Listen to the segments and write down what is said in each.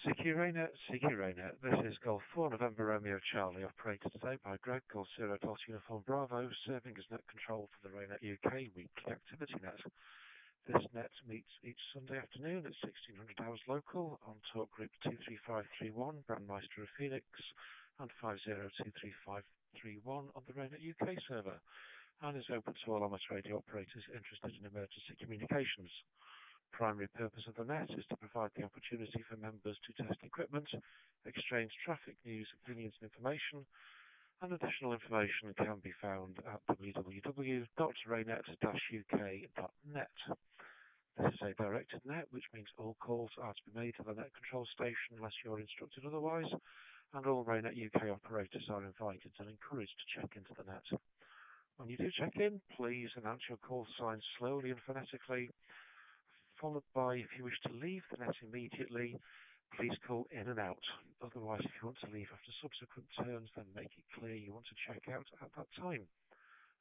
CQ Raynet, this is Golf 4 November Romeo Charlie, operated today by Greg, Golf Zero Delta Uniform Bravo, serving as net control for the RAYNET UK weekly activity net. This net meets each Sunday afternoon at 1600 hours local on talk group 23531, Brandmeister of Pheonix, and 5023531 on the RAYNET UK server, and is open to all amateur radio operators interested in emergency communications. Primary purpose of the net is to provide the opportunity for members to test equipment, exchange traffic news, opinions and information, and additional information can be found at www.raynet-uk.net. This is a directed net, which means all calls are to be made to the net control station unless you're instructed otherwise, and all RAYNET UK operators are invited and encouraged to check into the net. When you do check in, please announce your call sign slowly and phonetically, followed by, if you wish to leave the net immediately, please call in and out. Otherwise, if you want to leave after subsequent turns, then make it clear you want to check out at that time.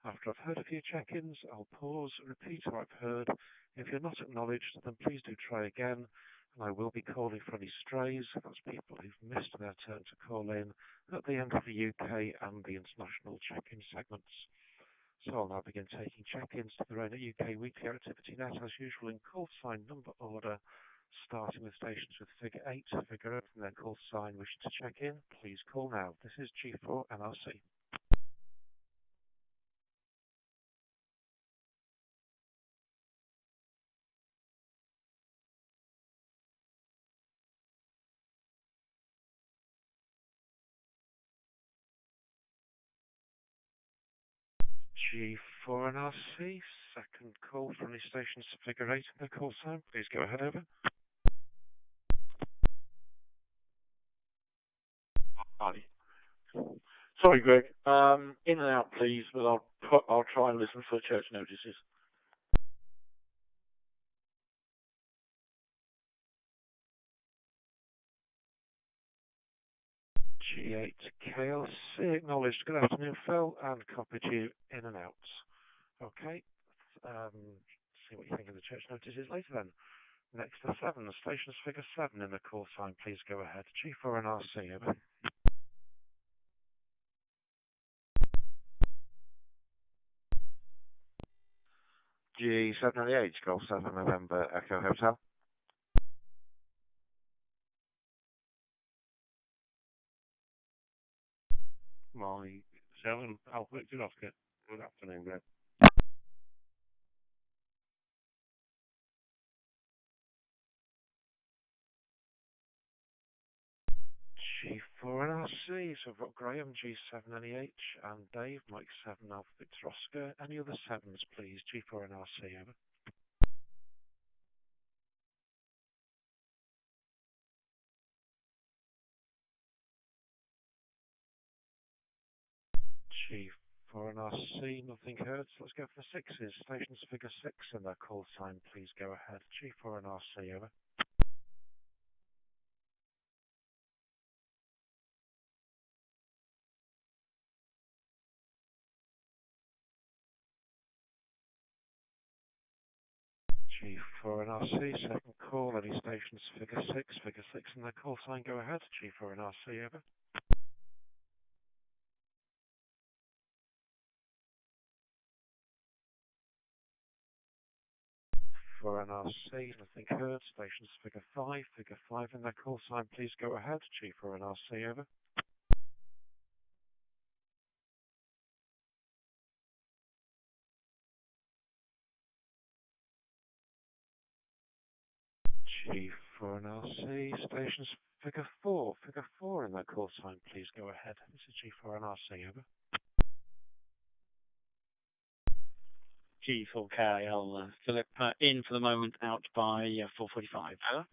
After I've heard a few check-ins, I'll pause, repeat what I've heard. If you're not acknowledged, then please do try again, and I will be calling for any strays. That's people who've missed their turn to call in at the end of the UK and the international check-in segments. So I'll now begin taking check-ins to the RAYNET UK weekly activity net as usual in call sign number order, starting with stations with figure 8, figure 8, and then call sign wishing to check in. Please call now. This is G4 NRC. G4 NRC, second call for any stations to figure 8 in the call sign. Please go ahead, over. Hi. Sorry, Greg. In and out, please, but I'll try and listen for church notices. G8 KLC, acknowledged. Good afternoon, Phil, and copied you in and out. Okay, see what you think of the church notices later then. Next to 7, stations figure 7 in the call sign, please go ahead. G4 NRC, over. G798, Golf 7 November Echo Hotel. My 7 Alpha Victor Oscar. Good afternoon, Greg. G4 NRC, so I've got Graham, G7NEH, and Dave, Mike 7 Alpha Victor Oscar. Any other 7s, please? G4 NRC, over. G4 NRC, nothing heard, so let's go for the 6s. Stations figure 6 in their call sign, please go ahead. G4 NRC, over. G4 NRC, second call, any stations figure 6 in their call sign, go ahead. G4 NRC, over. For NRC, nothing heard. Stations figure 5 in their call sign, please go ahead. G4 NRC, over. G4 NRC, stations figure 4 in their call sign, please go ahead. This is G4 NRC, over. G4KIL, Philip, in for the moment, out by 4:45. Hello?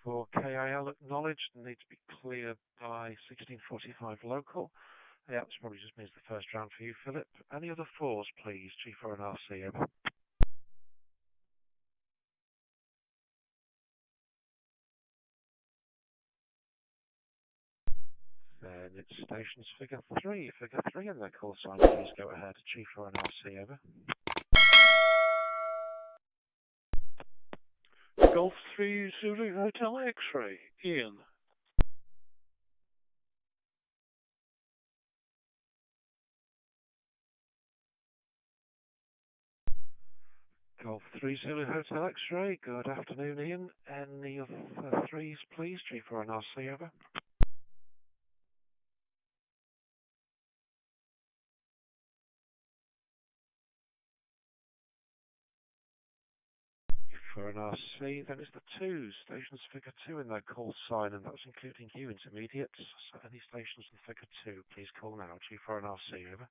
G4KIL acknowledged, need to be clear by 16:45 local. Yeah, this probably just means the first round for you, Philip. Any other 4s, please? G4 NRC, over. Then it's stations figure 3 and their call sign, please go ahead. G4NRC, over. Golf 3 Zulu Hotel X-ray, Ian. Golf 3 Zulu Hotel X-ray, good afternoon, Ian. Any of the threes, please? G4NRC, over. G4NRC, then it's the twos, stations figure 2 in their call sign, and that's including you, intermediates. So any stations in figure 2, please call now. G4NRC, over.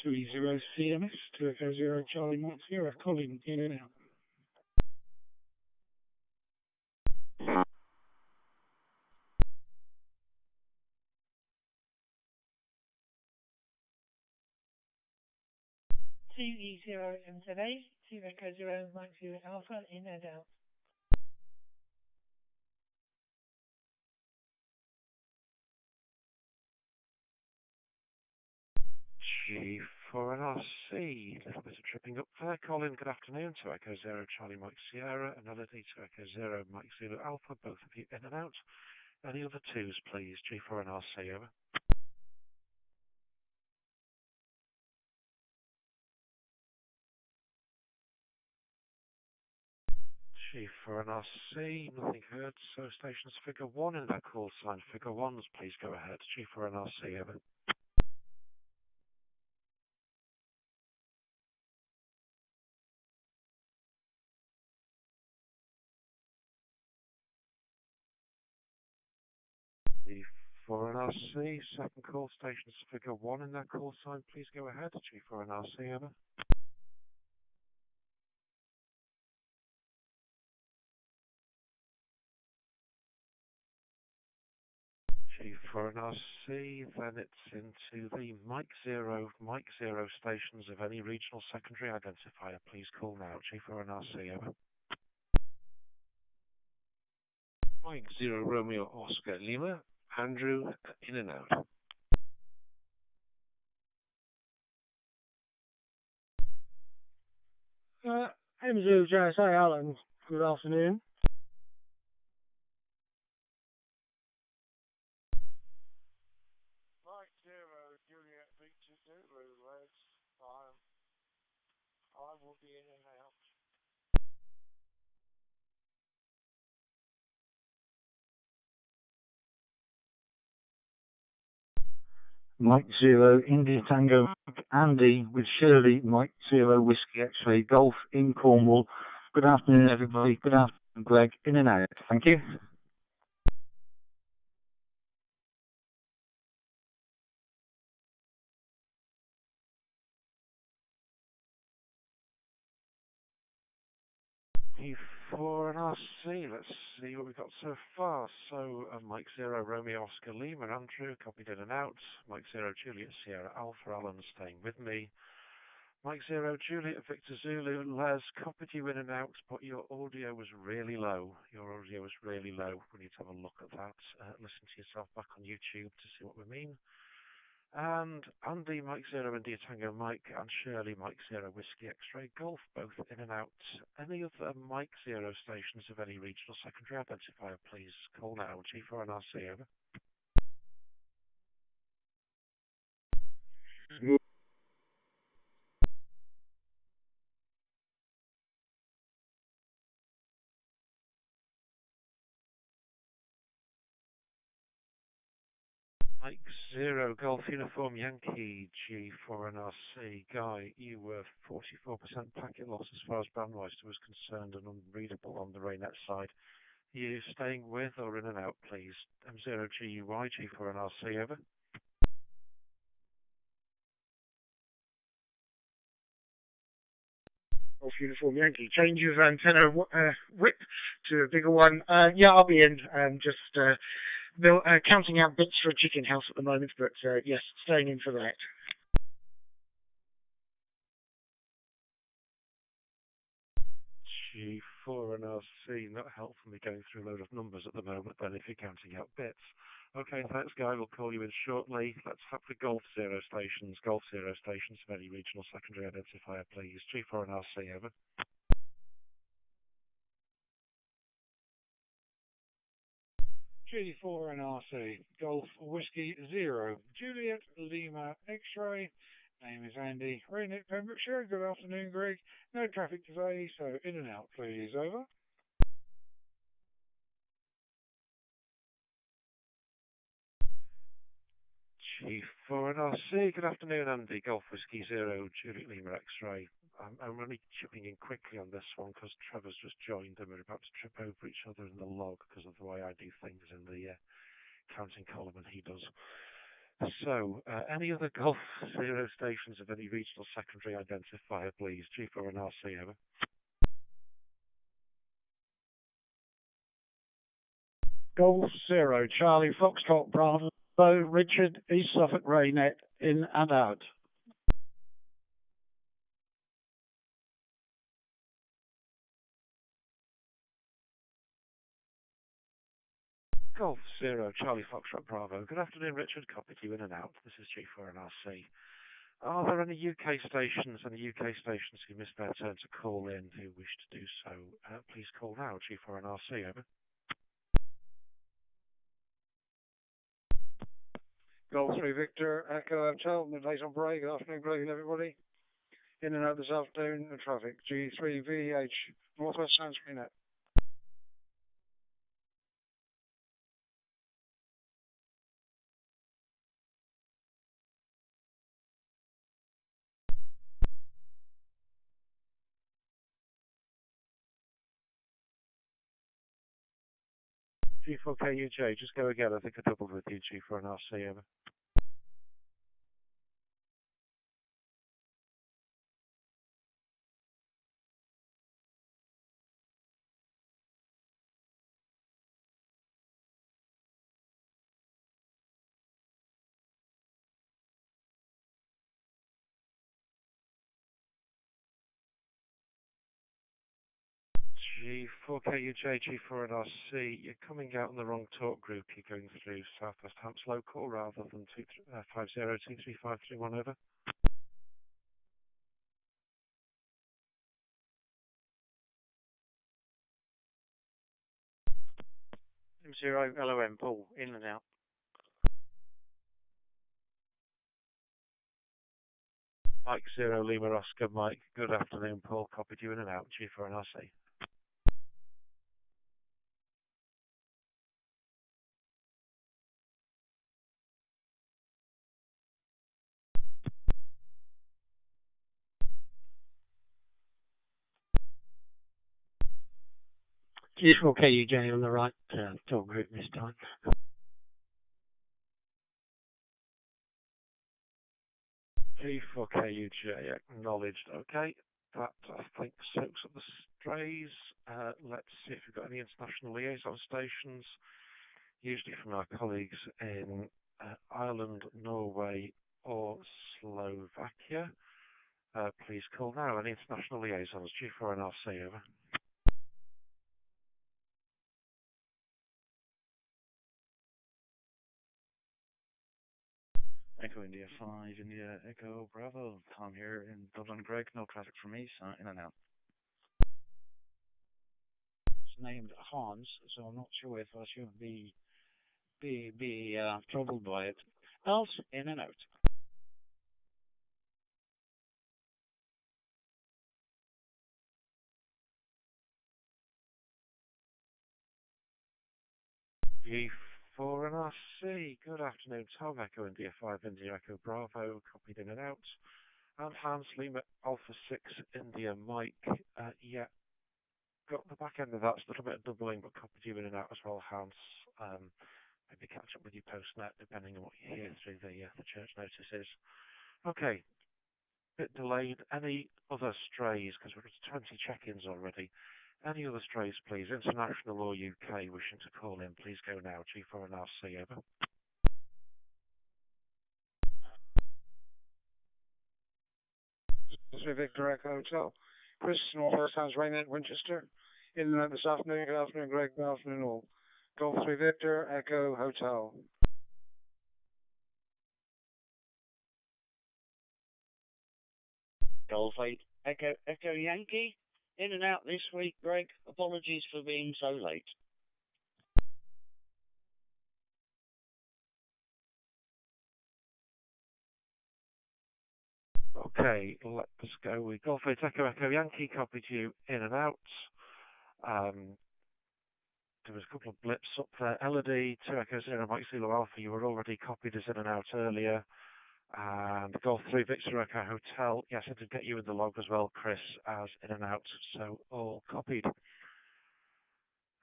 30 CMS, 2 Charlie Mike Sierra, Colin, in and out. MZA, 2 Mike Sierra Alpha, in and out. G4NRC, a little bit of tripping up there. Colin, good afternoon. To Echo Zero Charlie Mike Sierra, and Melody to Echo Zero Mike Zulu Alpha, both of you in and out. Any other twos, please? G4NRC, over. G4NRC, nothing heard. So stations figure 1 in that call sign. Figure 1s, please go ahead. G4NRC, over. G4NRC, second call, stations figure 1 in that call sign, please go ahead. G4NRC, over. G4NRC, then it's into the Mike Zero stations of any regional secondary identifier. Please call now. G4NRC, over. Mike Zero Romeo Oscar Lima, Andrew, in and out. M0JSA Alan, good afternoon. Mike Zero Juliet Victor Zulu, I will be in and out. Mike Zero, India Tango, Andy with Shirley, Mike Zero, Whiskey X-ray, Golf in Cornwall. Good afternoon, everybody. Good afternoon, Greg. In and out. Thank you. G4NRC, let's see what we've got so far. So, Mike Zero Romeo Oscar Lima, Andrew, copied in and out. Mike Zero Juliet Sierra Alpha, Alan staying with me. Mike Zero Juliet Victor Zulu, Les, copied you in and out, but your audio was really low. We need to have a look at that. Listen to yourself back on YouTube to see what we mean. And Andy, Mike Zero India Tango Mike, and Shirley, Mike Zero Whiskey X-ray Golf, both in and out. Any other Mike Zero stations of any regional secondary identifier, please call now. G4NRC, over. Mike Zero Golf Uniform Yankee, G4NRC. Guy, you were 44% packet loss as far as Brandmeister was concerned and unreadable on the RAYNET side. Are you staying with or in and out, please? M0GUY, G4NRC, over. Golf Uniform Yankee changes antenna whip to a bigger one. Yeah, I'll be in. Just counting out bits for a chicken house at the moment, but yes, staying in for that. G4 and RC, not helpful me going through a load of numbers at the moment then if you're counting out bits. Okay, thanks Guy, we'll call you in shortly. Let's have the Golf Zero stations, for any regional secondary identifier please. G4 and RC, over. G4 and RC, Golf Whiskey Zero, Juliet Lima X-Ray. Name is Andy, RAYNET Pembrokeshire. Good afternoon, Greg. No traffic today, so in and out, please. Over. G4 and RC, good afternoon, Andy. Golf Whiskey Zero, Juliet Lima X-Ray. I'm only chipping in quickly on this one because Trevor's just joined and we're about to trip over each other in the log because of the way I do things in the counting column and he does. So, any other Golf Zero stations of any regional secondary identifier, please? G4 and RC, over. Golf Zero, Charlie Foxtrot Bravo, Richard East Suffolk RAYNET, in and out. Golf Zero, Charlie Foxtrot Bravo. Good afternoon, Richard. Copy to you in and out. This is G4 and RC. Are there any UK stations who missed their turn to call in who wish to do so? Please call now, G4 and RC, over. Golf 3 Victor, Echo Hotel, midnight on break. Good afternoon, Greg and everybody. In and out this afternoon, the traffic. G3 VH, Northwest Sands RAYNET. G4KUJ, just go again. I think I doubled with you, G4 and RC, over. G4KUJ, G4 and RC, you're coming out in the wrong talk group. You're going through Southwest Hants local rather than 50233531, over. M0 LOM, Paul, in and out. Mike 0 Lima Oscar, Mike, good afternoon, Paul. Copy to you in and out, G4 and RC. G4KUJ on the right talk group this time. G4KUJ, acknowledged. Okay, that I think soaks up the strays. Let's see if we've got any international liaison stations, usually from our colleagues in Ireland, Norway, or Slovakia. Please call now. Any international liaisons? G4 and RC, over. Echo India 5, India Echo Bravo. Tom here in Dublin, Greg. No traffic for me, so in and out. It's named Hans, so I'm not sure if I should be troubled by it. Else, in and out. G4 and RC, good afternoon, Tom, Echo India 5, India Echo Bravo, copied in and out. And Hans Lima Alpha 6, India Mike, yeah, got the back end of that, it's a little bit of doubling, but copied you in and out as well, Hans. Maybe catch up with you post-net, depending on what you hear through the church notices. Okay, bit delayed. Any other strays, because we're at 20 check-ins already. Any other strays, please, international or UK, wishing to call in, please go now. G4 and RC, over. Victor Echo Hotel, Chris, Northwest Sands RAYNET, Winchester. In and out this afternoon. Good afternoon, Greg. Good afternoon, all. Golf 3 Victor, Echo, Hotel. Golf 8, Echo Yankee. In and out this week, Greg. Apologies for being so late. Okay, let's go with Golf 8 Echo Yankee. Copied you in and out. There was a couple of blips up there. Elodie, 2 Echo 0 Mike Zulu Alpha. You were already copied as in and out earlier. And Golf 3 Victor Echo Hotel. Yes, I did get you in the log as well, Chris, as in and out. So all copied.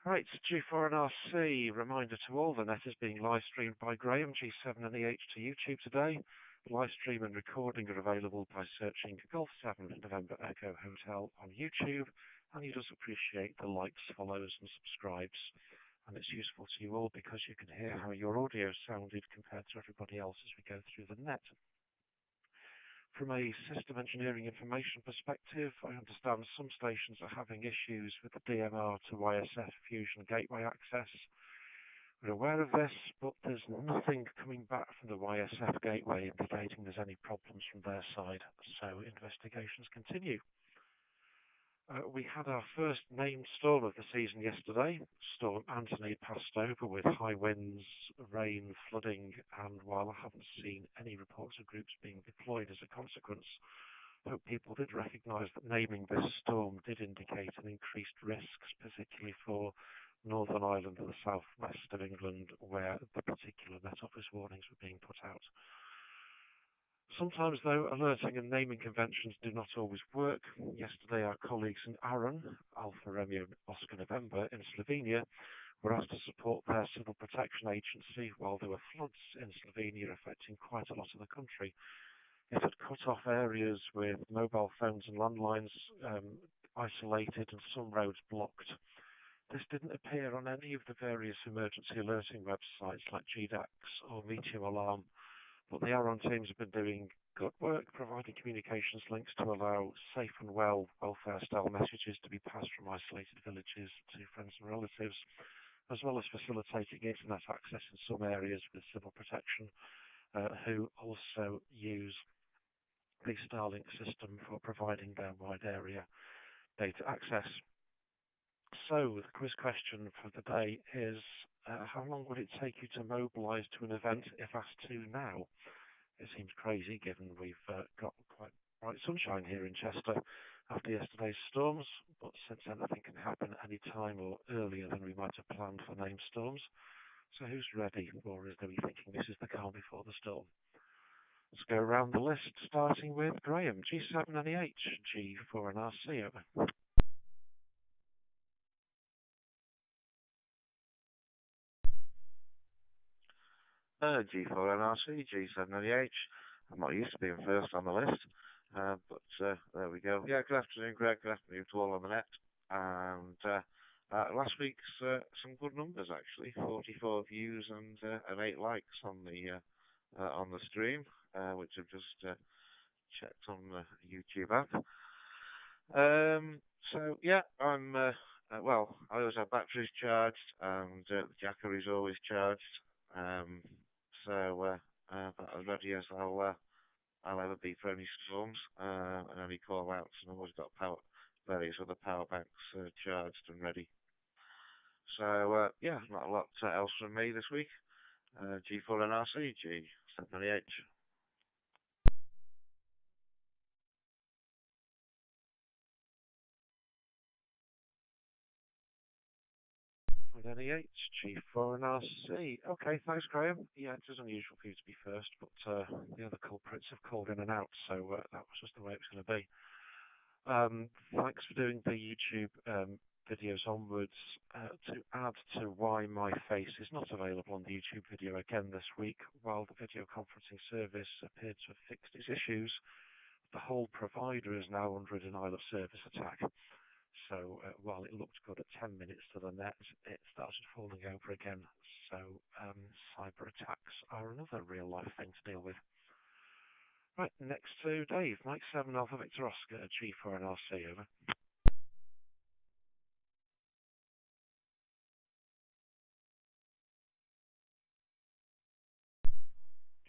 Right, G4 and RC. Reminder to all, the net is being live streamed by Graham, G7 and EH to YouTube today. Live stream and recording are available by searching Golf 7 November Echo Hotel on YouTube. And he does appreciate the likes, follows and subscribes. And it's useful to you all because you can hear how your audio sounded compared to everybody else as we go through the net. From a system engineering information perspective, I understand some stations are having issues with the DMR to YSF Fusion gateway access. We're aware of this, but there's nothing coming back from the YSF gateway indicating there's any problems from their side, so investigations continue. We had our first named storm of the season yesterday. Storm Anthony passed over with high winds, rain, flooding, and while I haven't seen any reports of groups being deployed as a consequence, I hope people did recognise that naming this storm did indicate an increased risk, particularly for Northern Ireland and the southwest of England, where the particular Met Office warnings were being put out. Sometimes, though, alerting and naming conventions do not always work. Yesterday, our colleagues in Aran, Alpha Romeo Oscar November in Slovenia, were asked to support their civil protection agency while there were floods in Slovenia affecting quite a lot of the country. It had cut off areas with mobile phones and landlines isolated and some roads blocked. This didn't appear on any of the various emergency alerting websites like GDAX or Meteor Alarm. But the Aron teams have been doing good work providing communications links to allow safe and well welfare-style messages to be passed from isolated villages to friends and relatives, as well as facilitating internet access in some areas with civil protection, who also use the Starlink system for providing their wide area data access. So the quiz question for the day is, how long would it take you to mobilise to an event if asked to now? It seems crazy given we've got quite bright sunshine here in Chester after yesterday's storms, but since anything can happen at any time or earlier than we might have planned for named storms. So who's ready, or is there thinking this is the calm before the storm? Let's go around the list, starting with Graham, G7 and EH, G4 and RC, over. G4 NRC, G7 NEH. I'm not used to being first on the list, but there we go. Yeah, good afternoon, Greg. Good afternoon to all on the net. And last week's some good numbers actually. 44 views and 8 likes on the stream, which I've just checked on the YouTube app. So yeah, I'm well. I always have batteries charged, and the jacker is always charged. So as ready as I'll ever be for any storms and any call outs, and I've always got various other power banks charged and ready. So yeah, not a lot else from me this week. G4 NRC, G7NH. NEH, G4 and RC. Okay, thanks, Graham. Yeah, it is unusual for you to be first, but the other culprits have called in and out, so that was just the way it was going to be. Thanks for doing the YouTube videos onwards. To add to why my face is not available on the YouTube video again this week, while the video conferencing service appeared to have fixed its issues, the whole provider is now under a denial of service attack. So while it looked good at 10 minutes to the net, it started falling over again. So cyber attacks are another real life thing to deal with. Right, next to Dave, Mike 7 Alpha Victor Oscar, G4 and RC, over.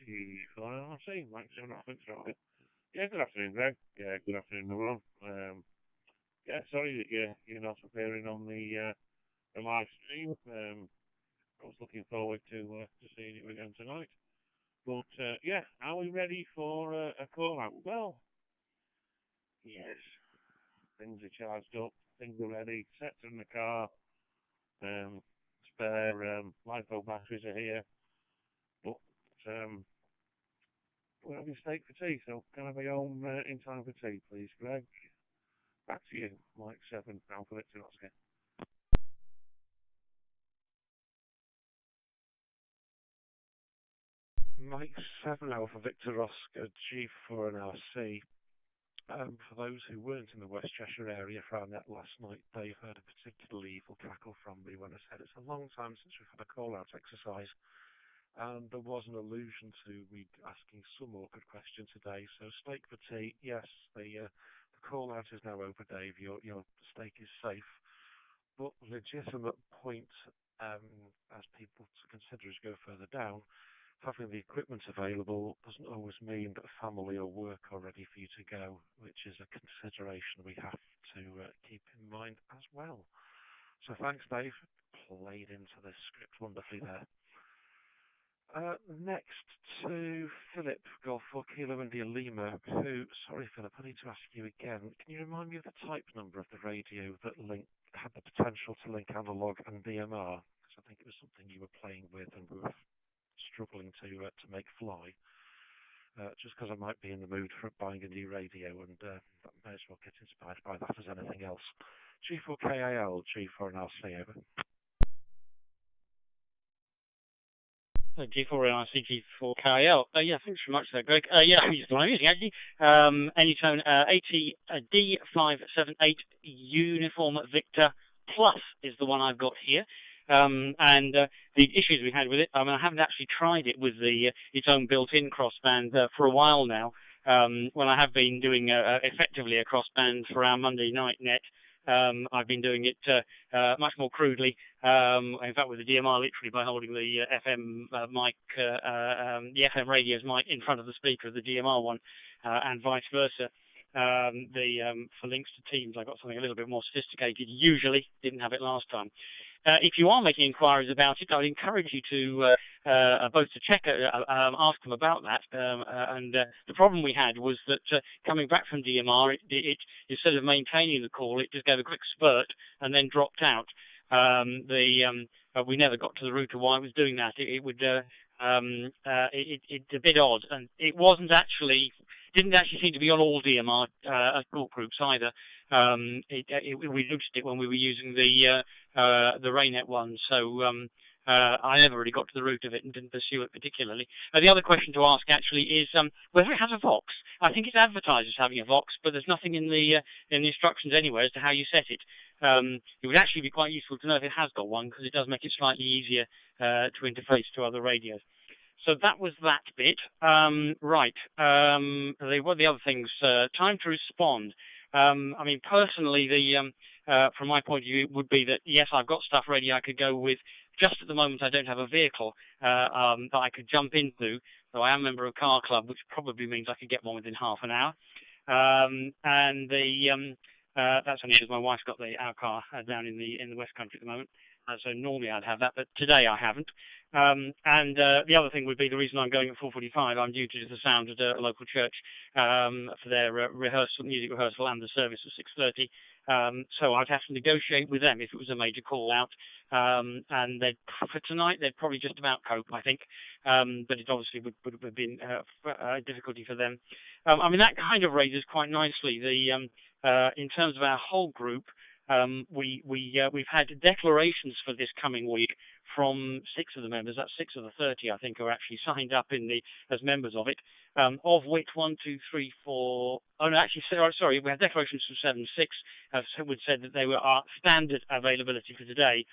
G4NRC, Mike 7 Victor Oscar. Yeah, good afternoon, Greg. Yeah, good afternoon, everyone. Yeah, sorry that you're not appearing on the live stream. I was looking forward to seeing you again tonight. But yeah, are we ready for a call out? Well, yes. Things are charged up, things are ready, sets are in the car, spare LiPo batteries are here. But we're having steak for tea, so can I be home in time for tea, please, Greg? Back to you, Mike 7, Alpha Victor Oscar. Mike 7 Alpha Victor Oscar G4NRC. For those who weren't in the West Cheshire area for RAYNET last night, they've heard a particularly evil cackle from me when I said it's a long time since we've had a call-out exercise. And there was an allusion to me asking some awkward questions today. So steak for tea, yes, the call-out is now over, Dave. Your steak is safe. But legitimate point, as people to consider as you go further down, having the equipment available doesn't always mean that family or work are ready for you to go, which is a consideration we have to keep in mind as well. So thanks, Dave. Played into the script wonderfully there. Next to Philip, Golf 4 Kilo India Lima, who, sorry Philip, I need to ask you again, can you remind me of the type number of the radio that had the potential to link analog and DMR? Because I think it was something you were playing with and we were struggling to make fly. Just because I might be in the mood for buying a new radio, and I may as well get inspired by that as anything else. G4KAL, G4NRC, over. G4NRC, G4KAL. Yeah, thanks very much for that, Greg. Yeah, I'm using actually. Anytone 80 D578 Uniform Victor Plus is the one I've got here. And the issues we had with it, I mean, I haven't actually tried it with its own built-in crossband for a while now. When I have been doing effectively a crossband for our Monday night net, I've been doing it much more crudely. In fact, with the DMR, literally by holding the FM mic, the FM radio's mic in front of the speaker of the DMR one, and vice versa. For links to Teams, I got something a little bit more sophisticated. Usually, didn't have it last time. If you are making inquiries about it, I would encourage you to both to check, ask them about that. And the problem we had was that coming back from DMR, it instead of maintaining the call, it just gave a quick spurt and then dropped out. We never got to the root of why it was doing that. It's a bit odd, and it didn't actually seem to be on all DMR talk groups either. We noticed it when we were using the RAYNET one, so I never really got to the root of it and didn't pursue it particularly. The other question to ask actually is whether it has a Vox. I think it's advertised as having a Vox, but there's nothing in the instructions anywhere as to how you set it. It would actually be quite useful to know if it has got one, because it does make it slightly easier to interface to other radios. So that was that bit. Right. What are the other things? Time to respond. I mean, personally, from my point of view, it would be that, yes, I've got stuff ready I could go with. Just at the moment, I don't have a vehicle that I could jump into, so I am a member of a car club, which probably means I could get one within half an hour. That's only because my wife's got our car down in the West Country at the moment. So normally I'd have that, but today I haven't. The other thing would be the reason I'm going at 4:45. I'm due to do the sound at a local church for their music rehearsal and the service at 6:30. So I'd have to negotiate with them if it was a major call out. And for tonight, they'd probably just about cope, I think. But it obviously would have been a difficulty for them. I mean, that kind of raises quite nicely in terms of our whole group. We've had declarations for this coming week from 6 of the members. That's 6 of the 30, I think, are actually signed up as members of it. Of which 1, 2, 3, 4. Oh no, actually, sorry, we had declarations from 7, 6. Would said that they were our standard availability for today.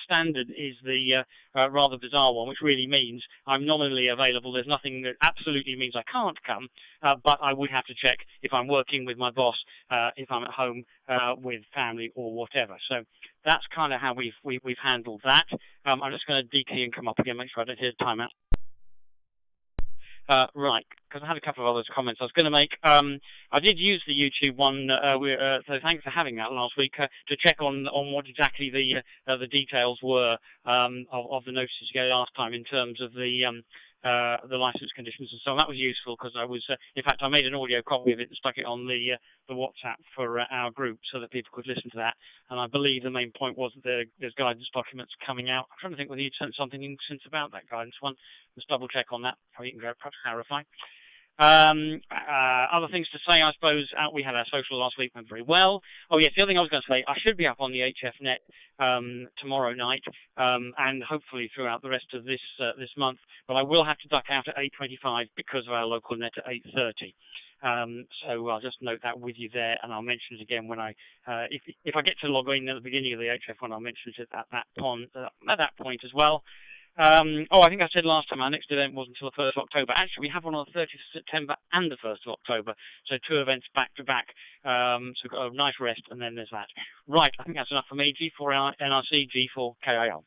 Standard is the rather bizarre one, which really means I'm nominally available. There's nothing that absolutely means I can't come, but I would have to check if I'm working with my boss, if I'm at home with family or whatever. So that's kind of how we've handled that. I'm just going to dekey and come up again, make sure I don't hear timeout. Right, because I had a couple of other comments I was going to make. I did use the YouTube one, so thanks for having that last week, to check on what exactly the details were of the notices you gave last time in terms of the license conditions and so on. That was useful because I was, in fact, I made an audio copy of it and stuck it on the WhatsApp for our group so that people could listen to that. And I believe the main point was that there's guidance documents coming out. I'm trying to think whether you'd sent something in since about that guidance one. Let's double check on that. Or you can go perhaps clarify. Other things to say, I suppose. We had our social last week, went very well. Oh yes, the other thing I was going to say, I should be up on the HFnet tomorrow night, and hopefully throughout the rest of this month. But I will have to duck out at 8:25 because of our local net at 8:30. So I'll just note that with you there, and I'll mention it again when if I get to log in at the beginning of the HF one, I'll mention it at that point as well. I think I said last time our next event wasn't until the 1st of October. Actually, we have one on the 30th of September and the 1st of October, so 2 events back to back. So we've got a nice rest, and then there's that. Right, I think that's enough for me. G4 NRC, G4 KIL.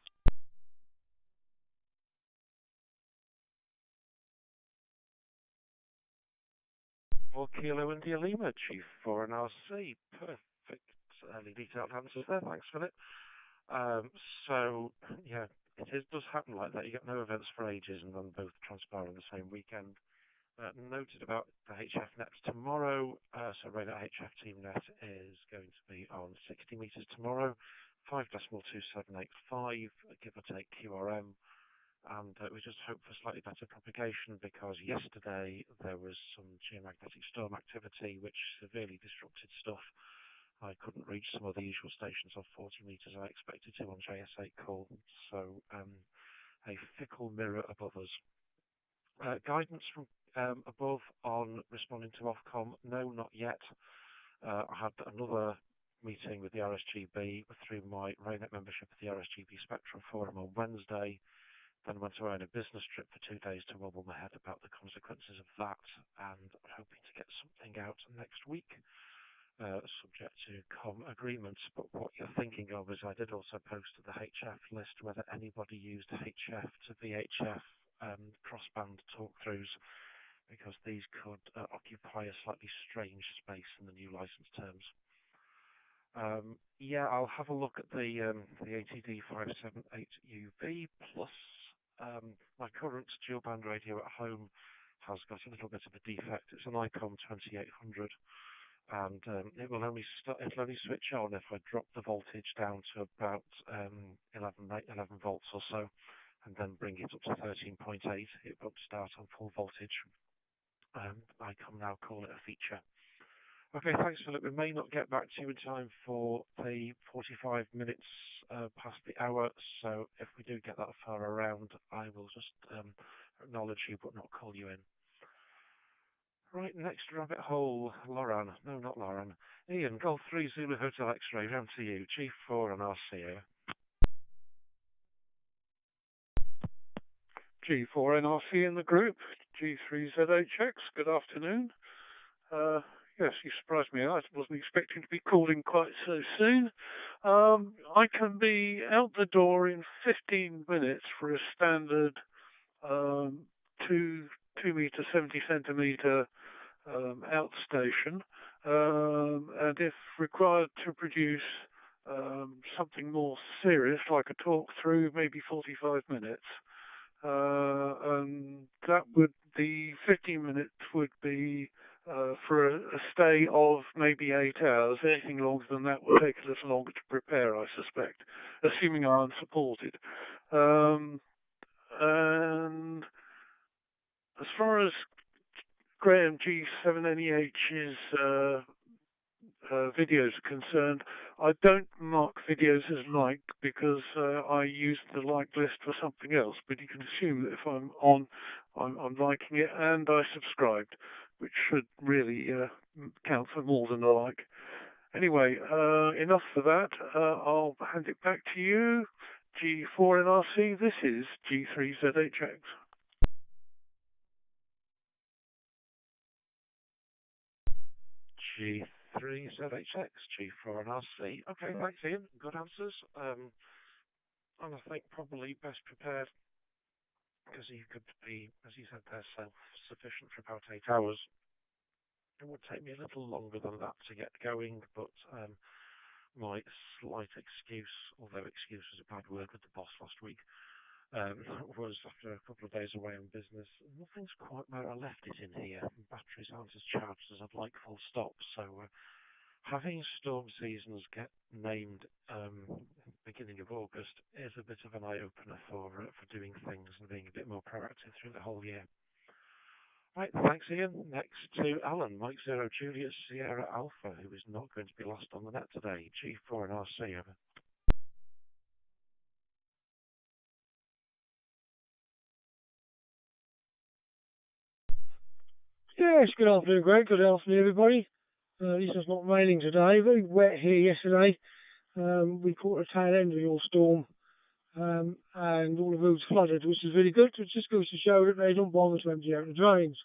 Well, Kilo India Lima, G4 NRC. Perfect. Detailed answers there. Thanks, Philip. So, yeah, does happen like that. You get no events for ages and then both transpire on the same weekend. Noted about the HF nets tomorrow. So RAYNET HF team net is going to be on 60 meters tomorrow, 5.2785, give or take QRM. And we just hope for slightly better propagation because yesterday there was some geomagnetic storm activity which severely disrupted stuff. I couldn't reach some of the usual stations off 40 meters I expected to on JS8 call, so a fickle mirror above us. Guidance from above on responding to Ofcom, no, not yet. I had another meeting with the RSGB through my RAYNET membership at the RSGB Spectrum Forum on Wednesday, then went away on a business trip for 2 days to wobble my head about the consequences of that, and I'm hoping to get something out next week. Subject to COM agreements, but what you're thinking of is I did also post to the HF list whether anybody used HF to VHF crossband talkthroughs, because these could occupy a slightly strange space in the new license terms. Yeah, I'll have a look at the ATD 578UV plus my current dual band radio at home has got a little bit of a defect. It's an ICOM 2800. And it will only switch on if I drop the voltage down to about 11 volts or so, and then bring it up to 13.8. It won't start on full voltage. I can now call it a feature. Okay, thanks, Philip. We may not get back to you in time for the 45 minutes past the hour, so if we do get that far around, I will just acknowledge you but not call you in. Right, next rabbit hole, Lauren. No, not Lauren. Ian, Golf 3 Zulu Hotel X-Ray, round to you. G4 and RCO. G4 NRC in the group. G3ZHX, good afternoon. Yes, you surprised me. I wasn't expecting to be calling quite so soon. I can be out the door in 15 minutes for a standard 2 meter, 70 centimeter outstation, and if required to produce something more serious, like a talk through, maybe 45 minutes. And the 15 minutes would be for a stay of maybe 8 hours. Anything longer than that will take a little longer to prepare, I suspect, assuming I'm supported. And as far as Graham G7NEH's videos are concerned, I don't mark videos as like because I use the like list for something else, but you can assume that if I'm on, I'm liking it, and I subscribed, which should really count for more than a like. Anyway, enough for that. I'll hand it back to you, G4NRC. This is G3ZHX. G3ZHX, G4NRC. Okay, thanks, Ian. Good answers. And I think probably best prepared because you could be, as you said, they're self-sufficient for about 8 hours. It would take me a little longer than that to get going, but my slight excuse, although excuse was a bad word with the boss last week, was after a couple of days away on business, nothing's quite where I left it in here. Batteries aren't as charged as I'd like, full stop. So having storm seasons get named beginning of August is a bit of an eye-opener for doing things and being a bit more proactive through the whole year. Right, thanks Ian. Next to Alan, Mike Zero Juliet Sierra Alpha, who is not going to be lost on the net today. G4 and RC, over. Yes, good afternoon, Greg. Good afternoon, everybody. At least it's not raining today. Very wet here yesterday. We caught the tail end of your storm, and all the roads flooded, which is really good. It just goes to show that they don't bother to empty out the drains.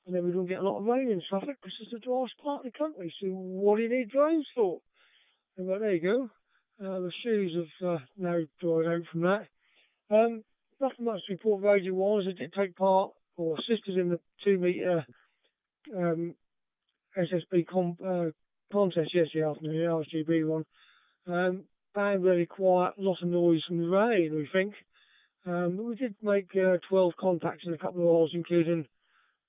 And then we don't get a lot of rain in Suffolk because it's the driest part of the country. So what do you need drains for? But there you go. The shoes have now dried out from that. Nothing much to report radio-wise. I did take part, or assisted in the 2-metre SSB contest yesterday afternoon, the RSGB one. Band very quiet, lot of noise from the rain, we think. But we did make 12 contacts in a couple of hours, including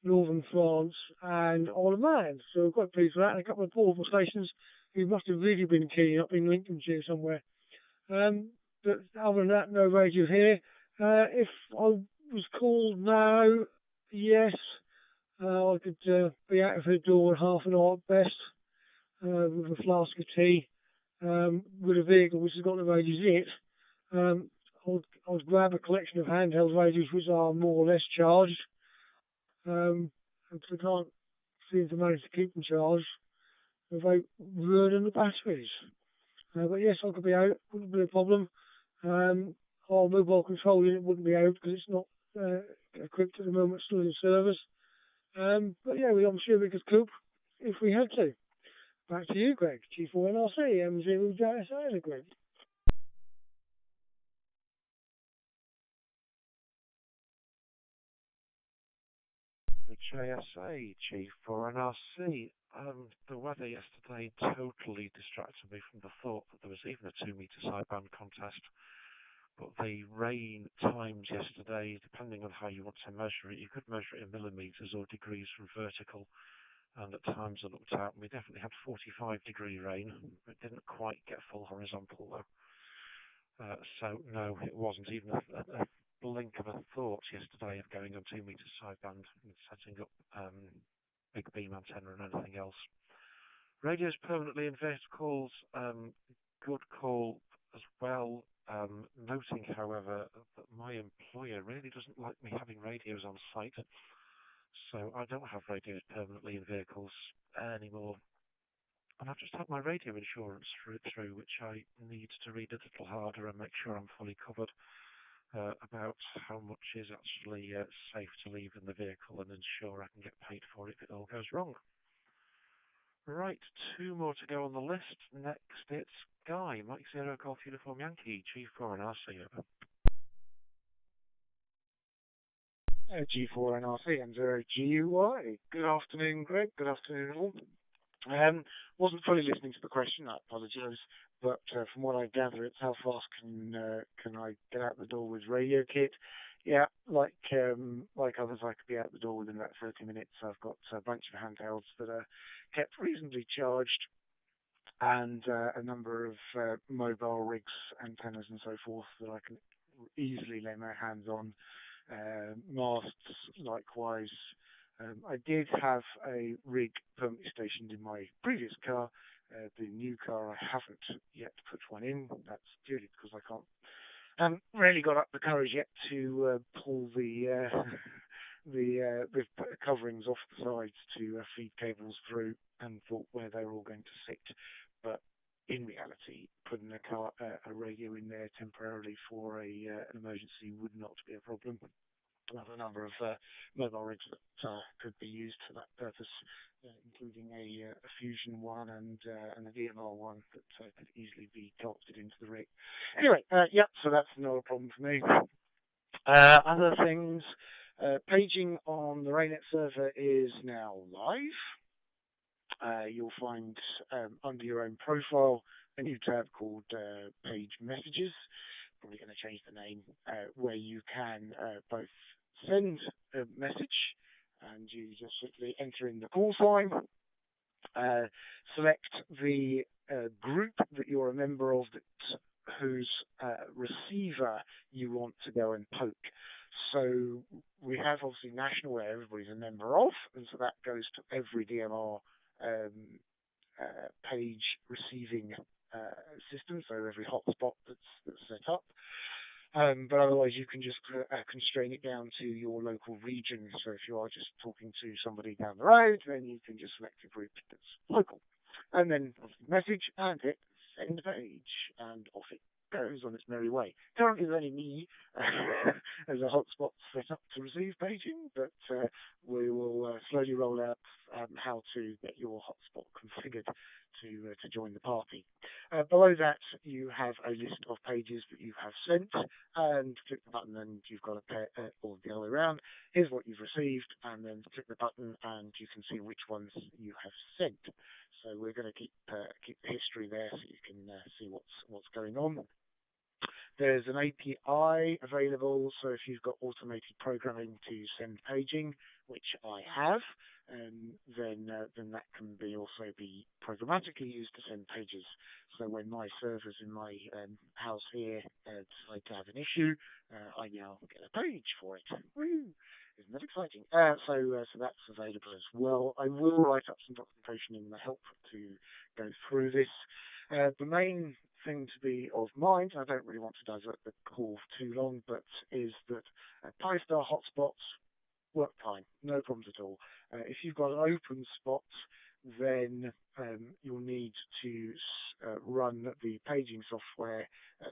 Northern France and Isle of Man. So we're quite pleased with that. And a couple of portable stations who must have really been keen up in Lincolnshire somewhere. But other than that, no radio here. If I was called now, yes, I could be out of the door in half an hour at best, with a flask of tea, with a vehicle which has got the radios in it. I'll grab a collection of handheld radios which are more or less charged. And we can't seem to manage to keep them charged without ruining the batteries. But yes, I could be out, wouldn't be a problem. Our mobile control unit wouldn't be out because it's not equipped at the moment, still in service. But yeah, I'm sure we could cope if we had to. Back to you, Greg. G4NRC, M0JSA, Greg. JSA, G4NRC. The weather yesterday totally distracted me from the thought that there was even a 2-metre sideband contest. But the rain times yesterday, depending on how you want to measure it, you could measure it in millimetres or degrees from vertical. And at times I looked out and we definitely had 45-degree rain. It didn't quite get full horizontal though. So no, it wasn't even a blink of a thought yesterday of going on 2-metre sideband and setting up big beam antenna and anything else. Radios permanently in vehicles, good call as well. Noting, however, that my employer really doesn't like me having radios on site, so I don't have radios permanently in vehicles anymore. And I've just had my radio insurance through, which I need to read a little harder and make sure I'm fully covered about how much is actually safe to leave in the vehicle and ensure I can get paid for it if it all goes wrong. Right, 2 more to go on the list. Next, it's Guy, Mike Zero Golf Uniform Yankee, G4 and RC, over. G4 and RC and 0GUI. Good afternoon, Greg. Good afternoon, all. Wasn't fully listening to the question, I apologise, but from what I gather, it's how fast can I get out the door with radio kit? Yeah, like others, I could be out the door within about 30 minutes. I've got a bunch of handhelds that are kept reasonably charged, and a number of mobile rigs, antennas and so forth that I can easily lay my hands on. Masts, likewise. I did have a rig permanently stationed in my previous car. The new car, I haven't yet put one in. That's purely because I haven't really got up the courage yet to pull the coverings off the sides to feed cables through, and thought where they were all going to sit. But in reality, putting a radio in there temporarily for an emergency would not be a problem. I have a number of mobile rigs that could be used for that purpose, including a Fusion one and a DMR one that could easily be connected into the rig. Anyway, yeah, so that's not a problem for me. Other things, paging on the RAYNET server is now live. You'll find under your own profile a new tab called Page Messages. Probably going to change the name, where you can both send a message and you just simply enter in the call sign, select the group that you're a member of, whose receiver you want to go and poke. So we have obviously national where everybody's a member of, and so that goes to every DMR page receiving system, so every hotspot that's set up. But otherwise, you can just constrain it down to your local region. So if you are just talking to somebody down the road, then you can just select a group that's local, and then message and hit send page, and off it goes on its merry way. Currently, there's only me as a hotspot set up to receive paging, but we will slowly roll out how to get your hotspot configured to join the party. Below that, you have a list of pages that you have sent, and click the button and you've got a pair, or the other way around. Here's what you've received, and then click the button and you can see which ones you have sent. So we're going to keep the history there so you can see what's going on. There's an API available, so if you've got automated programming to send paging, which I have, then that can also be programmatically used to send pages. So when my servers in my house here decide to have an issue, I now get a page for it. Woo! Isn't that exciting? So that's available as well. I will write up some documentation in the help to go through this. The main thing to be of mind, I don't really want to divert the call for too long, but is that Pi-Star hotspots work fine, no problems at all. If you've got an open spot, then you'll need to run the paging software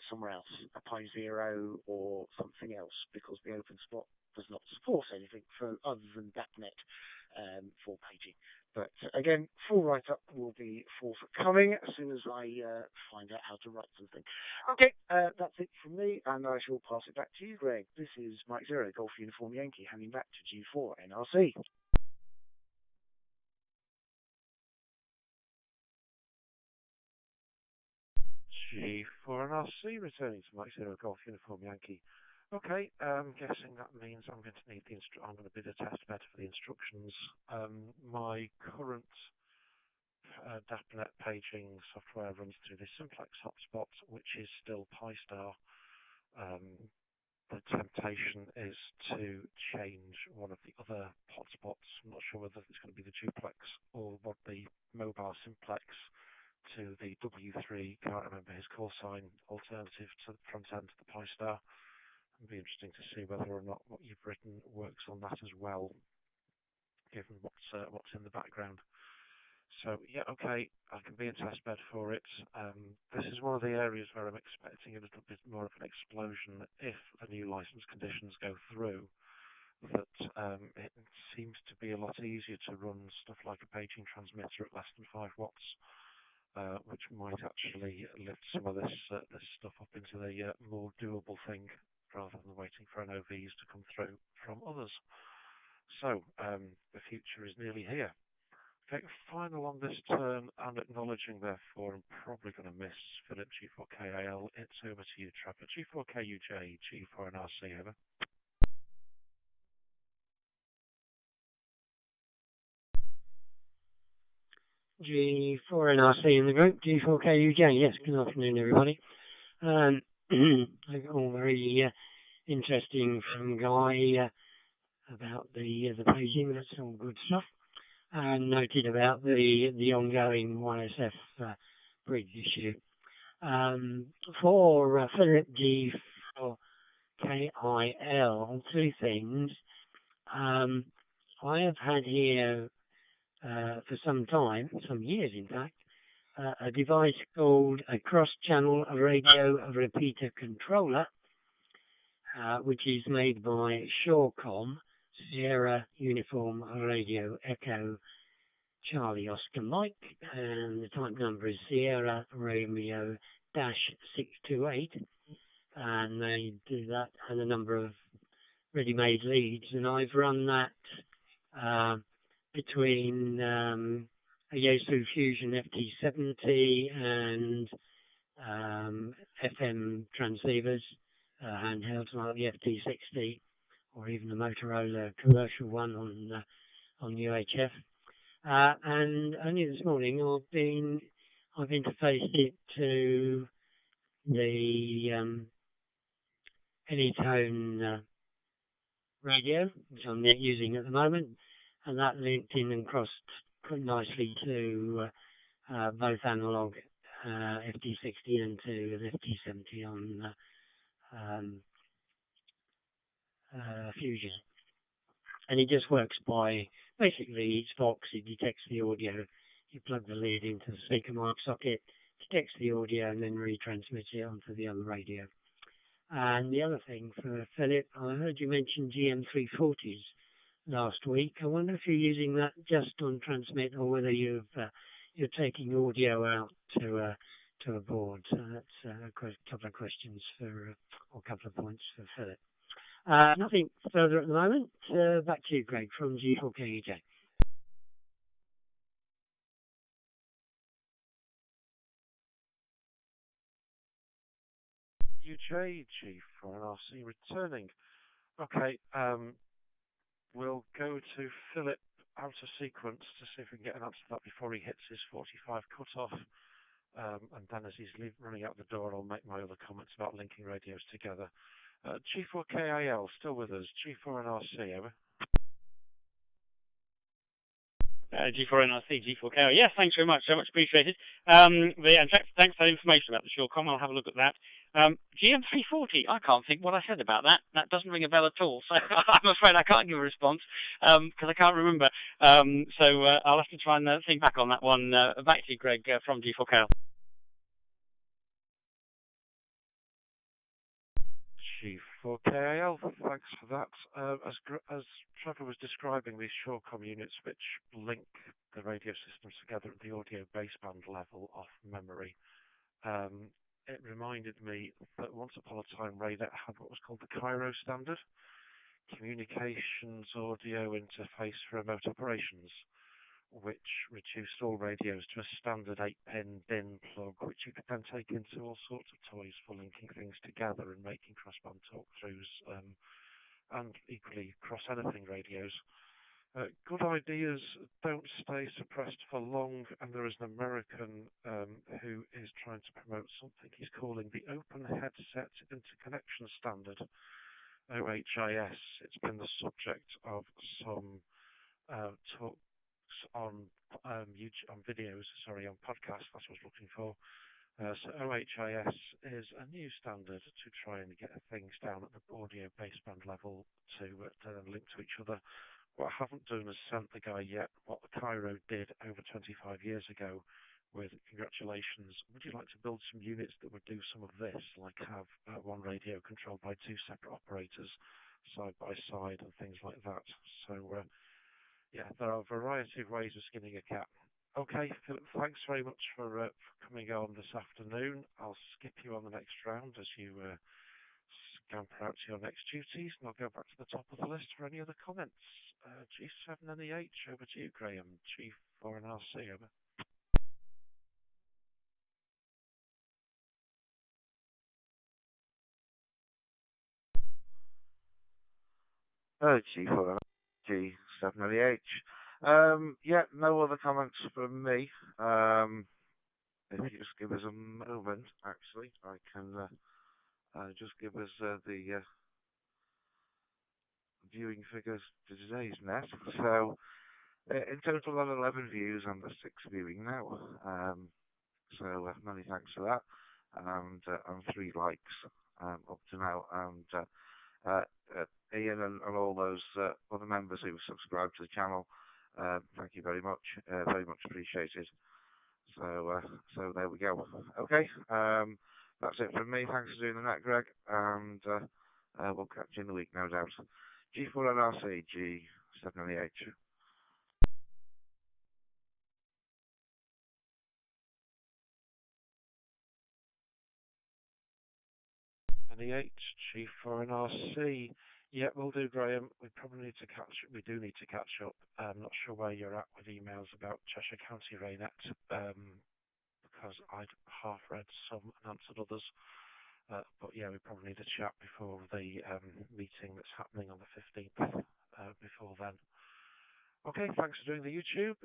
somewhere else, a Pi0 or something else, because the open spot does not support anything other than DAPnet for paging. But again, full write-up will be forthcoming as soon as I find out how to write something. Okay, that's it from me, and I shall pass it back to you, Greg. This is Mike Zero, Golf Uniform Yankee, handing back to G4 NRC. G4 NRC, returning to Mike Zero, Golf Uniform Yankee. Okay, I'm guessing that means I'm going to need I'm going to be the test bed for the instructions. My current DAPnet paging software runs through this simplex hotspot, which is still Pi-Star. The temptation is to change one of the other hotspots. I'm not sure whether it's going to be the duplex or what the mobile simplex to the W3, can't remember his call sign, alternative to the front end of the Pi-Star. It'll be interesting to see whether or not what you've written works on that as well, given what's in the background. So yeah, okay, I can be a test bed for it. This is one of the areas where I'm expecting a little bit more of an explosion if the new license conditions go through. That it seems to be a lot easier to run stuff like a paging transmitter at less than 5 watts, which might actually lift some of this stuff up into the more doable thing, rather than waiting for NOVs to come through from others. So, the future is nearly here. Okay, final on this turn, and acknowledging, therefore, I'm probably going to miss Philip G4KAL. It's over to you, Trevor. G4KUJ, G4NRC, over. G4NRC in the group, G4KUJ. Yes, good afternoon, everybody. All very interesting from Guy about the paging. That's all good stuff. And noted about the ongoing YSF bridge issue. For Philip G4KIL, two things. I have had here for some time, some years in fact, a device called a cross-channel radio repeater controller, which is made by Shawcom, Sierra Uniform Radio Echo Charlie Oscar Mike, and the type number is Sierra Romeo-628, and they do that, and a number of ready-made leads, and I've run that between a Yaesu Fusion FT70 and FM transceivers, handhelds like the FT60, or even the Motorola commercial one on UHF. And only this morning I've interfaced it to the Anytone radio, which I'm using at the moment, and that linked in and crossed quite nicely to both analog FT60 and to an FT70 on Fusion. And it just works by, basically each box, it detects the audio, you plug the lead into the speaker mic socket, detects the audio and then retransmits it onto the other radio. And the other thing for Philip, I heard you mention GM340s last week. I wonder if you're using that just on transmit or whether you're taking audio out to a board. So that's a couple of questions or a couple of points for Philip. Nothing further at the moment. Back to you, Greg, from G4KEJ. UJG for an RC returning. Okay, we'll go to Philip out of sequence to see if we can get an answer to that before he hits his 45 cut-off. And then as he's running out the door, I'll make my other comments about linking radios together. G4KIL, still with us. G4NRC, over. G4NRC, G4KIL. Yes, thanks very much. So much appreciated. And thanks for that information about the Shawcom. I'll have a look at that. GM340, I can't think what I said about that. That doesn't ring a bell at all. So I'm afraid I can't give a response because I can't remember. So I'll have to try and think back on that one. Back to you, Greg, from G4KIL. G4KIL, thanks for that. As Trevor was describing these Shawcom units which link the radio systems together at the audio baseband level off memory, it reminded me that once upon a time RAYNET had what was called the Cairo standard, communications audio interface for remote operations, which reduced all radios to a standard 8-pin DIN plug, which you could then take into all sorts of toys for linking things together and making crossband talk-throughs, and equally cross-anything radios. Good ideas don't stay suppressed for long, and there is an American who is trying to promote something he's calling the Open Headset Interconnection Standard, OHIS. It's been the subject of some talks on videos, on podcasts, that's what I was looking for. So OHIS is a new standard to try and get things down at the audio baseband level to link to each other. What I haven't done is sent the guy yet what the Cairo did over 25 years ago with congratulations, would you like to build some units that would do some of this, like have one radio controlled by two separate operators side by side and things like that. So yeah, there are a variety of ways of skinning a cat. Okay, Philip, thanks very much for coming on this afternoon. I'll skip you on the next round as you scamper out to your next duties, and I'll go back to the top of the list for any other comments. G7NEH, over to you, Graham. G4NRC, over. G4NRC, G7NEH. Yeah, no other comments from me. If you just give us a moment, actually, I can just give us the viewing figures to today's net. So, in total, on 11 views and 6 viewing now. So, many thanks for that. And 3 likes up to now. And Ian and all those other members who subscribed to the channel, thank you very much. Very much appreciated. So there we go. Okay, that's it from me. Thanks for doing the net, Greg, and we'll catch you in the week, no doubt. G4NRC, G7NEH. NEH, G4NRC. Yeah, we'll do, Graham. We probably need to catch. We do need to catch up. I'm not sure where you're at with emails about Cheshire County RAYNET, because I'd half read some and answered others. But yeah, we probably need to chat before the meeting that's happening on the 15th. Before then. Okay, thanks for doing the YouTube.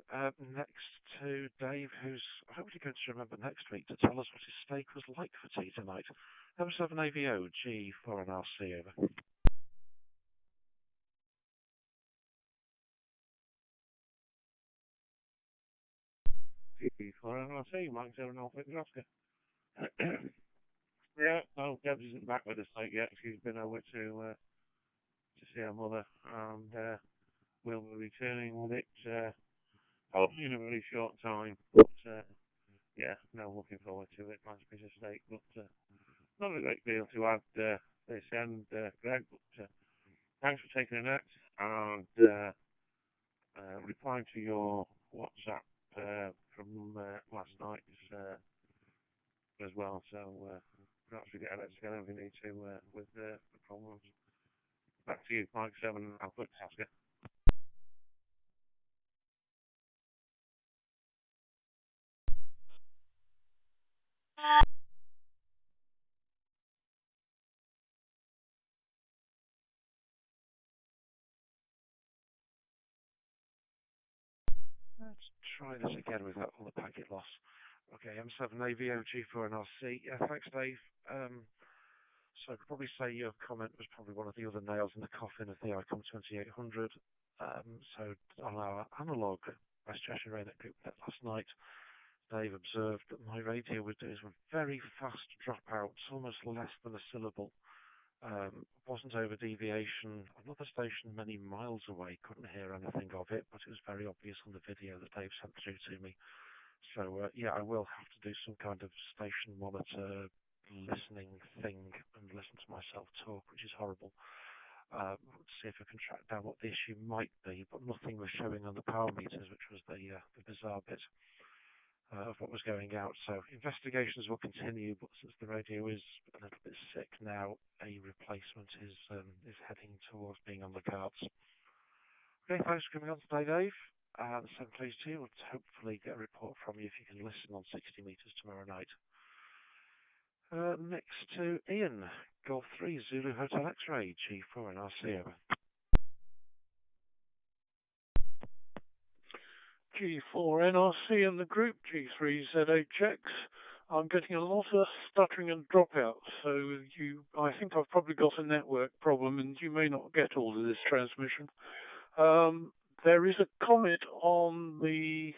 Next to Dave, who's hopefully going to remember next week to tell us what his steak was like for tea tonight. Number 7 AVO, G4 and RC, over. G4 and RC, Mike 7 Alpha Oscar. Yeah, no, Debs isn't back with us like yet. She's been over to see her mother, and we'll be returning with it hopefully in a very short time. But yeah, no, looking forward to it. Nice piece of steak, but not a great deal to add this end, Greg. But thanks for taking a net and replying to your WhatsApp from last night as well. So perhaps we get our heads together if we need to with the problems. Back to you, Mike 7 Alpha Oscar. Let's try this again without all the packet loss. Okay, M7 AVO, G4 and RC. Yeah, thanks, Dave. So I could probably say your comment was probably one of the other nails in the coffin of the ICOM 2800. So on our analogue West Cheshire RAYNET group net last night, Dave observed that my radio was doing some very fast dropouts, almost less than a syllable. Wasn't over deviation. Another station many miles away couldn't hear anything of it, but it was very obvious on the video that Dave sent through to me. So yeah, I will have to do some kind of station monitor listening thing and listen to myself talk, which is horrible. See if I can track down what the issue might be, but nothing was showing on the power meters, which was the bizarre bit of what was going out. So investigations will continue, but since the radio is a little bit sick now, a replacement is heading towards being on the cards. Okay, thanks for coming on today, Dave. The same plays to you. We'll hopefully get a report from you if you can listen on 60 meters tomorrow night. Next to Ian, Golf 3 Zulu Hotel X-Ray, G4 and RC, over. G4 NRC and the group G3ZHX. I'm getting a lot of stuttering and dropouts, so I think I've probably got a network problem and you may not get all of this transmission. There is a comment on the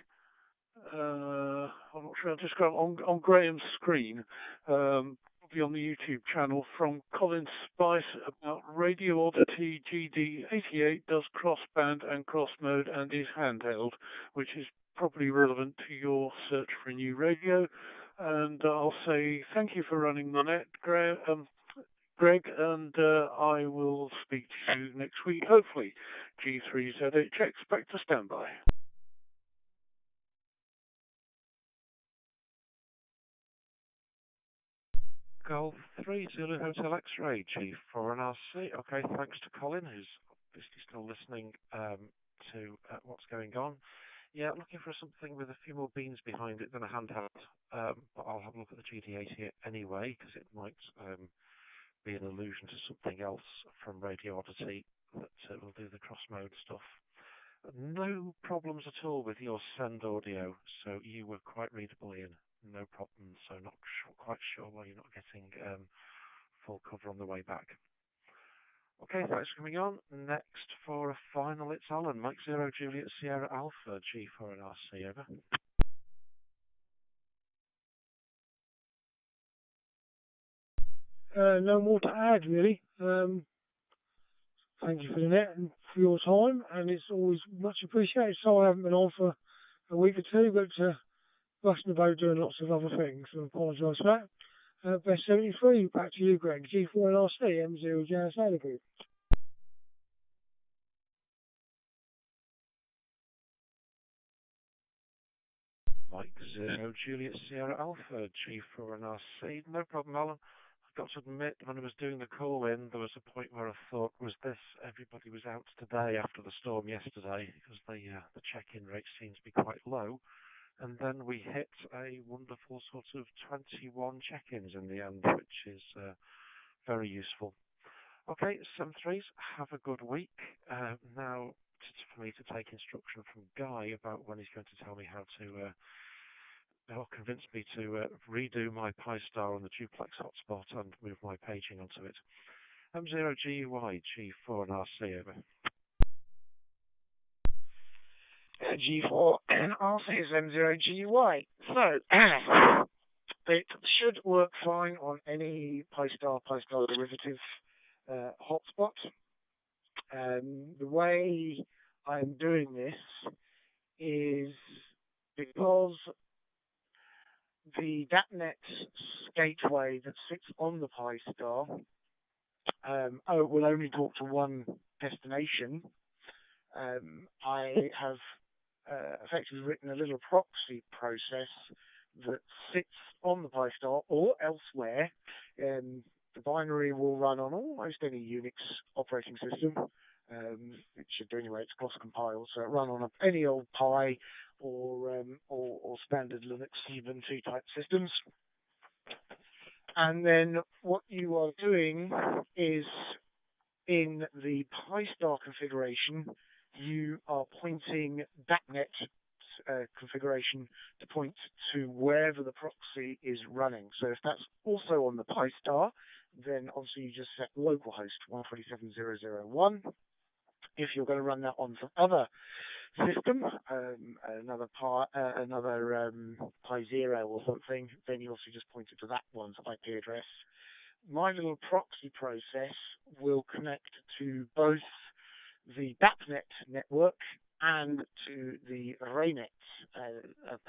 I'm not sure how to describe on Graham's screen, probably on the YouTube channel, from Colin Spice about Radio Oddity GD88 does crossband and cross mode and is handheld, which is probably relevant to your search for a new radio. And I'll say thank you for running the net, Greg, and I will speak to you next week, hopefully. G3ZHX, back to standby. Golf 3 Zulu Hotel X-Ray, G4 and RC. Okay, thanks to Colin, who's obviously still listening to what's going on. Yeah, looking for something with a few more beans behind it than a handheld, but I'll have a look at the GD88 anyway, because it might be an allusion to something else from Radio Oddity that will do the cross-mode stuff. No problems at all with your send audio, so you were quite readable, Ian. No problem, so not quite sure why you're not getting full cover on the way back. Okay, thanks for coming on. Next for a final, it's Alan, Mike 0 Juliet Sierra Alpha, G4 and RC, over. No more to add, really. Thank you for the net and for your time, and it's always much appreciated. So I haven't been on for a week or two, but rushing about doing lots of other things, so I apologise for that. Best 73, back to you, Greg. G4 and RC, M0 JSA Group. Mike 0 Juliet Sierra Alpha, G4 and RC. No problem, Alan. got to admit, when I was doing the call-in, there was a point where I thought, was this everybody was out today after the storm yesterday, because the check-in rate seems to be quite low. And then we hit a wonderful sort of 21 check-ins in the end, which is very useful. Okay, some threes, have a good week. Now, for me to take instruction from Guy about when he's going to tell me how to convince me to redo my Pi-Star on the duplex hotspot and move my paging onto it. M0GUY, G4 and RC over. G4 and RC is M0GUY. So, it should work fine on any Pi-Star derivative hotspot. The way I'm doing this is because the DAPnet gateway that sits on the Pi-Star will only talk to one destination. I have effectively written a little proxy process that sits on the Pi-Star or elsewhere. The binary will run on almost any Unix operating system. It should do anyway, it's cross-compiled, so it run on any old Pi or standard Linux Ubuntu type systems. And then what you are doing is, in the Pi-Star configuration, you are pointing DAPnet configuration to point to wherever the proxy is running. So if that's also on the Pi-Star, then obviously you just set localhost 127.0.0.1. If you're going to run that on some other system, another Pi 0 or something, then you also just point it to that one's IP address. My little proxy process will connect to both the DAPnet network and to the RAYNET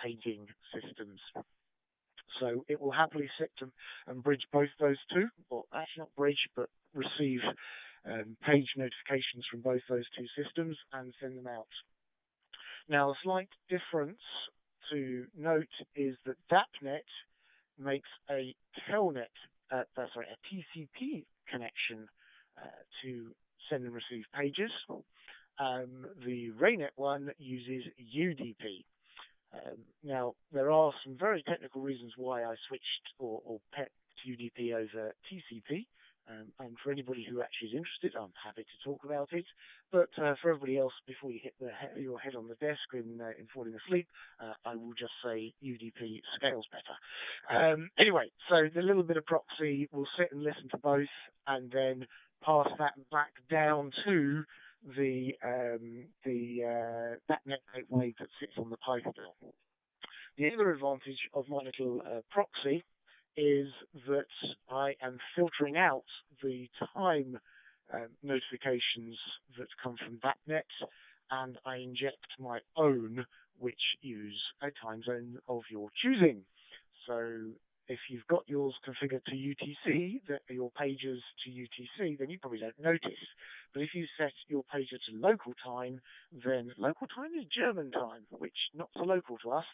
paging systems. So it will happily sit and bridge both those two, or actually not bridge, but receive page notifications from both those two systems and send them out. Now, a slight difference to note is that DAPnet makes a telnet, a TCP connection to send and receive pages. The RAYNET one uses UDP. Now, there are some very technical reasons why I switched or picked UDP over TCP. And for anybody who actually is interested, I'm happy to talk about it. But for everybody else, before you hit your head on the desk in falling asleep, I will just say UDP scales better. Anyway, so the little bit of proxy will sit and listen to both, and then pass that back down to the DAPnet gateway that sits on the Pi-Star. The other advantage of my little proxy is that I am filtering out the time notifications that come from DAPnet, and I inject my own, which use a time zone of your choosing. So if you've got yours configured to UTC, your pages to UTC, then you probably don't notice. But if you set your pager to local time, then local time is German time, which not so local to us.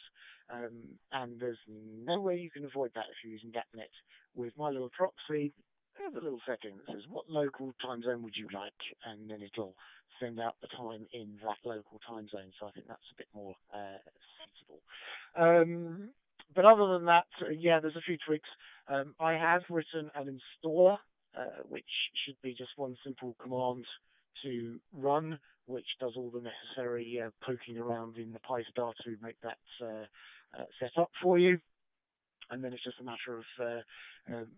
And there's no way you can avoid that if you're using DAPnet. With my little proxy, there's a little setting that says, what local time zone would you like? And then it'll send out the time in that local time zone. So I think that's a bit more sensible. But other than that, yeah, there's a few tweaks. I have written an installer, which should be just one simple command to run, which does all the necessary poking around in the Pi-Star to make that set up for you. And then it's just a matter of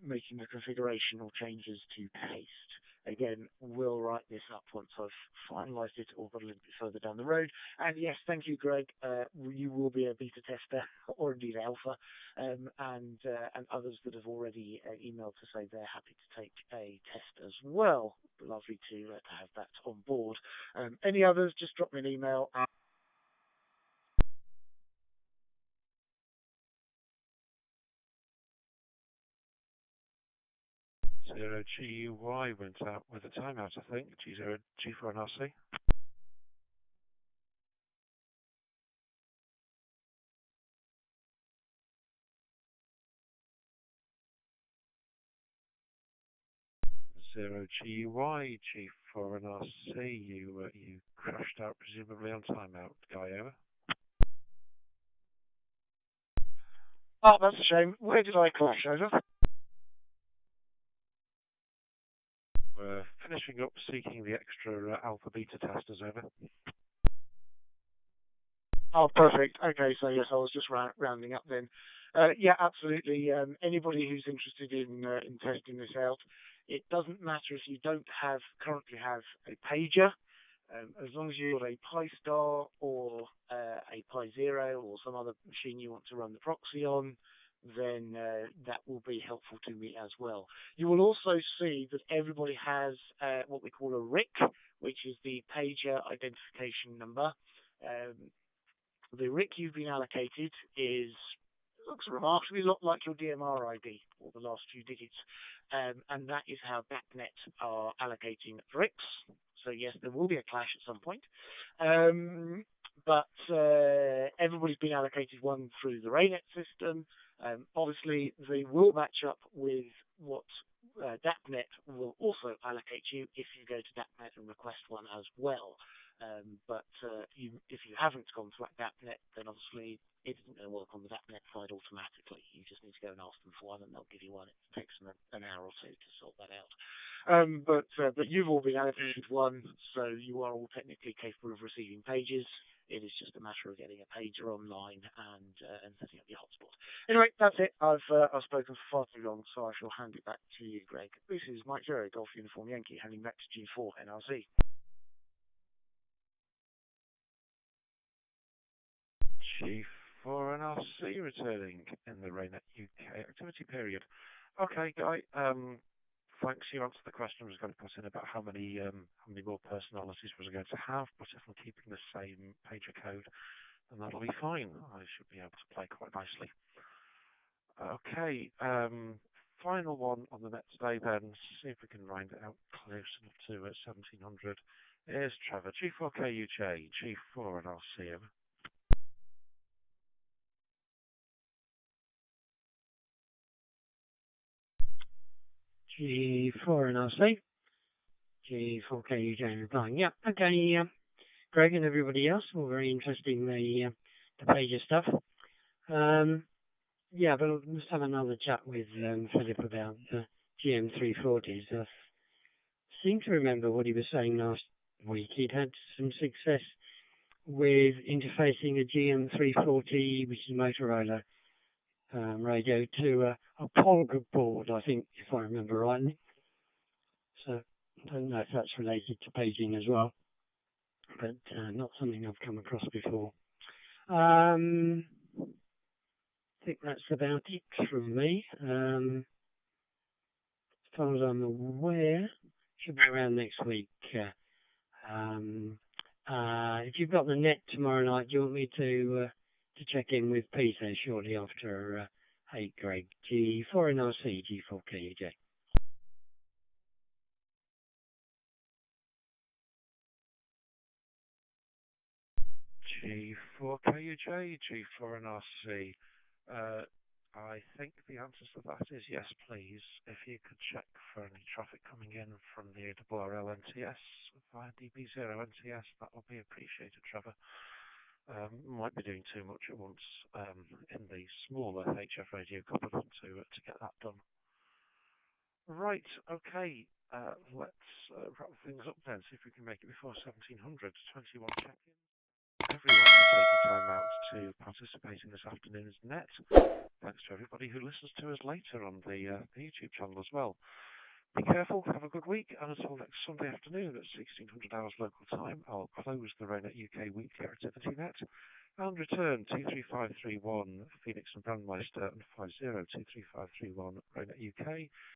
making the configurational changes to paste. Again, we'll write this up once I've finalised it or got a little bit further down the road. And yes, thank you, Greg. You will be a beta tester, or indeed alpha, and others that have already emailed to say they're happy to take a test as well. Lovely to have that on board. Any others, just drop me an email. 0GUY went out with a timeout, I think. G4 and RC. 50GY, G4NRC. You crashed out, presumably on timeout, guy, over. Oh, that's a shame. Where did I crash, over? We're finishing up seeking the extra alpha beta testers, over. Oh, perfect. Okay, so yes, I was just rounding up then. Yeah, absolutely. Anybody who's interested in testing this out, it doesn't matter if you don't currently have a pager. As long as you've got a Pi Star or a Pi Zero or some other machine you want to run the proxy on, then that will be helpful to me as well. You will also see that everybody has what we call a RIC, which is the pager identification number. The RIC you've been allocated looks remarkably a lot like your DMR ID, or the last few digits, and that is how DAPnet are allocating RICs. So yes, there will be a clash at some point, but everybody's been allocated one through the RAYNET system. Obviously, they will match up with what DAPnet will also allocate you if you go to DAPnet and request one as well. But if you haven't gone to DAPnet, then obviously it isn't going to work on the DAPnet side automatically. You just need to go and ask them for one, and they'll give you one. It takes them an hour or two to sort that out. But you've all been allocated one, so you are all technically capable of receiving pages. It is just a matter of getting a pager online and setting up your hotspot. Anyway, that's it. I've spoken for far too long, so I shall hand it back to you, Greg. This is Mike Zero, Golf Uniform Yankee, handing back to G4 NRC. G4NRC returning in the RAYNET-UK activity period. Okay, Guy. Thanks. You answered the question I was going to put in about how many more personalities was I going to have, but if I'm keeping the same pager code, then that'll be fine. I should be able to play quite nicely. Okay. Final one on the net today then. See if we can round it out close enough to 1700. Here's Trevor. G4KUJ, G4NRC. Over. G4NRC, G4KUJ replying. Yeah, okay, Greg and everybody else, all very interesting, the pager stuff. Yeah, but let's have another chat with Philip about the GM340s. I seem to remember what he was saying last week. He'd had some success with interfacing a GM340, which is Motorola radio, to a POG board, I think, if I remember rightly. So I don't know if that's related to paging as well, but not something I've come across before. I think that's about it from me. As far as I'm aware, should be around next week. If you've got the net tomorrow night, do you want me to check in with Peter shortly after 8, Greg? G4NRC, G4KUJ. G4KUJ, G4NRC. I think the answer to that is yes, please. If you could check for any traffic coming in from the ARRL NTS via DB0 NTS, that would be appreciated, Trevor. Might be doing too much at once in the smaller HF radio couple to get that done. Right, okay. Let's wrap things up then, see if we can make it before 1700. 21 check-ins. Everyone for taking time out to participate in this afternoon's net. Thanks to everybody who listens to us later on the YouTube channel as well. Be careful, have a good week, and until next Sunday afternoon at 1600 hours local time, I'll close the RAYNET-UK weekly activity net and return 23531 Pheonix and Brandmeister and 50 23531 RAYNET-UK